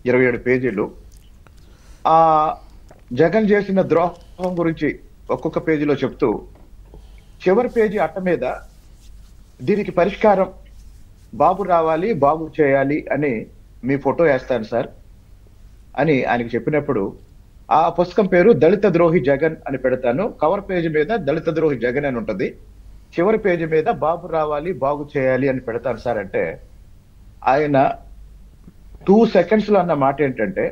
27 పేజీలు. ఆ జగన్ చేసిన ద్రోహం గురించి ఒక్కొక్క పేజీలో చెప్తూ చివరి పేజీ అట్ట మీద దీనికి పరిష్కారం బాబు రావాలి, బాగు చేయాలి అని మీ ఫోటో వేస్తాను సార్ అని ఆయనకి చెప్పినప్పుడు, ఆ పుస్తకం పేరు దళిత ద్రోహి జగన్ అని పెడతాను. కవర్ పేజీ మీద దళిత ద్రోహి జగన్ అని ఉంటది, చివరి పేజీ మీద బాబు రావాలి, బాగు చేయాలి అని పెడతాను సార్ అంటే, ఆయన 2 seconds లో అన్న మాట ఏంటంటే,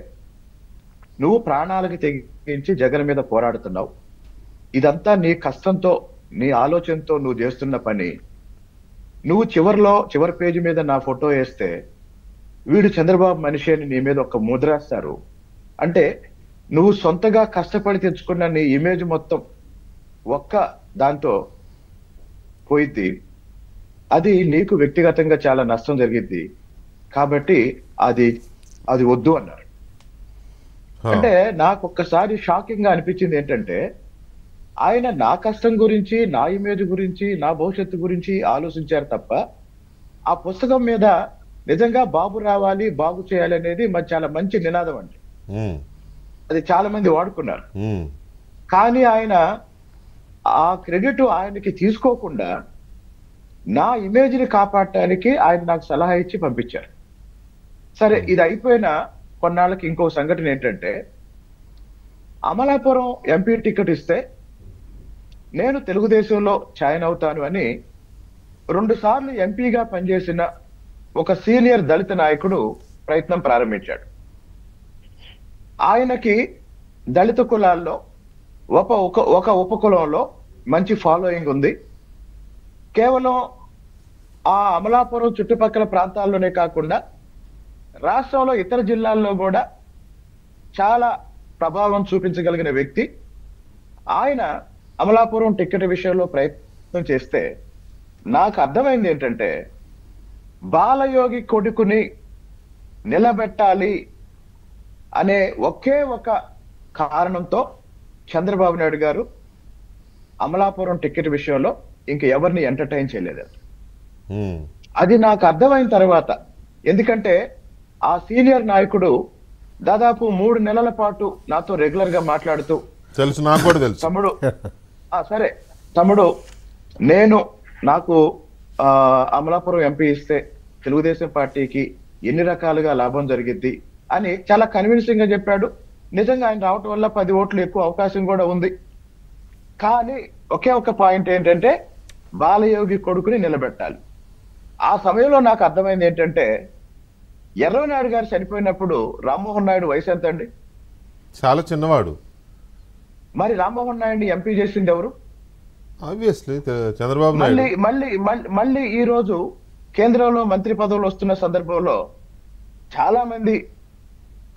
నువ్వు ప్రాణాలకు తెగించి జగన్ మీద పోరాడుతున్నావు, ఇదంతా నీ కష్టంతో, నీ ఆలోచనతో నువ్వు చేస్తున్న పని. నువ్వు చివరి పేజీ మీద నా ఫోటో వేస్తే వీడు చంద్రబాబు మనిషి అని నీ మీద ఒక ముద్రేస్తారు అంటే, నువ్వు సొంతగా కష్టపడి తెచ్చుకున్న నీ ఇమేజ్ మొత్తం ఒక్క దాంతో పోయిద్ది. అది నీకు వ్యక్తిగతంగా చాలా నష్టం జరిగిద్ది. కాబట్టి అది వద్దు అన్నారు. అంటే నాకు ఒక్కసారి షాకింగ్ గా అనిపించింది ఏంటంటే, ఆయన నా కష్టం గురించి, నా ఇమేజ్ గురించి, నా భవిష్యత్తు గురించి ఆలోచించారు తప్ప, ఆ పుస్తకం మీద నిజంగా బాబు రావాలి, బాగు చేయాలి అనేది చాలా మంచి నినాదం అండి. అది చాలా మంది వాడుకున్నారు. కానీ ఆయన ఆ క్రెడిట్ ఆయనకి తీసుకోకుండా నా ఇమేజ్ ని కాపాడటానికి ఆయన నాకు సలహా ఇచ్చి పంపించారు. సరే, ఇది అయిపోయిన కొన్నాళ్ళకి ఇంకో సంఘటన ఏంటంటే, అమలాపురం ఎంపీ టికెట్ ఇస్తే నేను తెలుగుదేశంలో జాయిన్ అవుతాను అని 2 సార్లు ఎంపీగా పనిచేసిన ఒక సీనియర్ దళిత నాయకుడు ప్రయత్నం ప్రారంభించాడు. ఆయనకి దళిత కులాల్లో ఒక ఉపకులంలో మంచి ఫాలోయింగ్ ఉంది. కేవలం ఆ అమలాపురం చుట్టుపక్కల ప్రాంతాల్లోనే కాకుండా రాష్ట్రంలో ఇతర జిల్లాల్లో కూడా చాలా ప్రభావం చూపించగలిగిన వ్యక్తి. ఆయన అమలాపురం టికెట్ విషయంలో ప్రయత్నం చేస్తే నాకు అర్థమైంది ఏంటంటే, బాలయోగి కొడుకుని నిలబెట్టాలి అనే ఒకే ఒక కారణంతో చంద్రబాబు నాయుడు గారు అమలాపురం టికెట్ విషయంలో ఇంక ఎవరిని ఎంటర్టైన్ చేయలేదు. అది నాకు అర్థమైన తర్వాత, ఎందుకంటే ఆ సీనియర్ నాయకుడు దాదాపు 3 నెలల పాటు నాతో రెగ్యులర్ గా మాట్లాడుతూ, తెలుసు, నాకు కూడా తెలుసు తమ్ముడు, సరే తమ్ముడు, నాకు అమలాపురం ఎంపీ ఇస్తే తెలుగుదేశం పార్టీకి ఎన్ని రకాలుగా లాభం జరిగిద్ది అని చాలా కన్విన్సింగ్ గా చెప్పాడు. నిజంగా ఆయన రావటం వల్ల 10 ఓట్లు ఎక్కువ అవకాశం కూడా ఉంది. కానీ ఒకే ఒక పాయింట్ ఏంటంటే, బాలయోగి కొడుకుని నిలబెట్టాలి. ఆ సమయంలో నాకు అర్థమైంది ఏంటంటే, ఎర్రనాయుడు గారు చనిపోయినప్పుడు రామ్మోహన్ నాయుడు వయసు ఎంత అండి? చాలా చిన్నవాడు. మరి రామ్మోహన్ నాయుడిని ఎంపీ చేసింది ఎవరు? ఆబ్వియస్లీ చంద్రబాబు నాయుడు. మళ్ళీ ఈ రోజు కేంద్రంలో మంత్రి పదవులు వస్తున్న సందర్భంలో చాలా మంది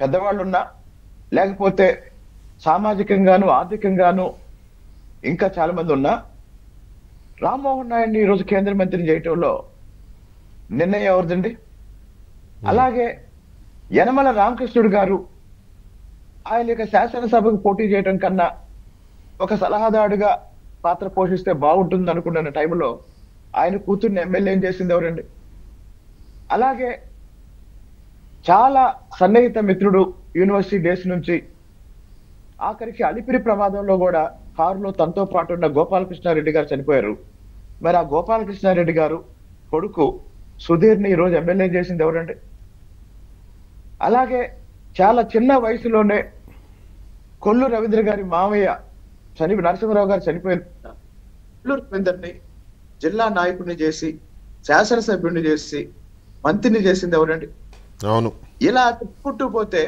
పెద్దవాళ్ళు ఉన్నా, లేకపోతే సామాజికంగాను ఆర్థికంగాను ఇంకా చాలా మంది ఉన్నా, రామ్మోహన్ నాయుడిని ఈ రోజు కేంద్ర మంత్రిని చేయటంలో నిర్ణయం ఎవరిదండి? అలాగే యనమల రామకృష్ణుడు గారు ఆయన యొక్క శాసనసభకు పోటీ చేయడం కన్నా ఒక సలహాదారుడిగా పాత్ర పోషిస్తే బాగుంటుంది అనుకున్న టైంలో ఆయన కూతుర్ని ఎమ్మెల్యే చేసింది ఎవరండి? అలాగే చాలా సన్నిహిత మిత్రుడు యూనివర్సిటీ డేస్ నుంచి ఆఖరికి అలిపిరి ప్రమాదంలో కూడా కారులో తనతో పాటు ఉన్న గోపాలకృష్ణారెడ్డి గారు చనిపోయారు. మరి ఆ గోపాలకృష్ణారెడ్డి గారు కొడుకు సుధీర్ని ఈ రోజు ఎమ్మెల్యే చేసింది ఎవరండి? అలాగే చాలా చిన్న వయసులోనే కొల్లు రవీంద్ర గారి మామయ్య నరసింహరావు గారు చనిపోయిన కొల్లు రవీందర్ని జిల్లా నాయకుడిని చేసి, శాసనసభ్యుడిని చేసి, మంత్రిని చేసింది ఎవరండి? అవును. ఇలా తిప్పుకుంటూ పోతే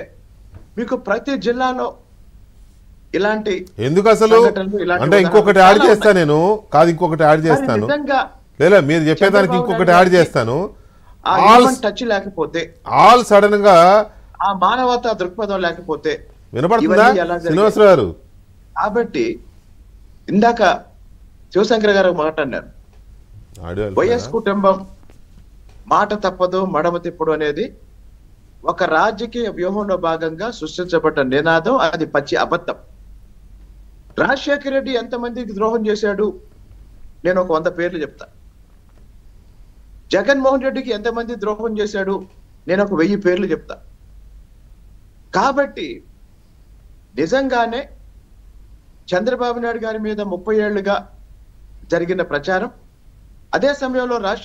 మీకు ప్రతి జిల్లాలో ఇలాంటి ఎందుకు అసలు అంటే ఇంకొకటి యాడ్ చేస్తాను నేను, కాదు ఇంకొకటి యాడ్ చేస్తాను, లేదా మీరు చెప్పేదానికి ఇంకొకటి యాడ్ చేస్తాను. టచ్ లేకపోతే, ఆల్ సడన్ గా ఆ మానవతా దృక్పథం లేకపోతే వినపడుతుందా శ్రీనివాసరావు గారు? కాబట్టి ఇందాక శివశంకర్ గారు మాట్లాడారు, వైఎస్ కుటుంబం మాట తప్పదు మడమ తిప్పుడు అనేది ఒక రాజకీయ వ్యూహంలో భాగంగా సృష్టించబడ్డ నినాదం. అది పచ్చి అబద్ధం. రాజశేఖర రెడ్డి ఎంతమందికి ద్రోహం చేశాడు నేను ఒక 100 పేర్లు చెప్తా. జగన్మోహన్ రెడ్డికి ఎంతమంది ద్రోహం చేశాడు నేను ఒక 1000 పేర్లు చెప్తా. కాబట్టి నిజంగానే చంద్రబాబు నాయుడు గారి మీద 30 ఏళ్లుగా జరిగిన ప్రచారం, అదే సమయంలో రాజశేఖర్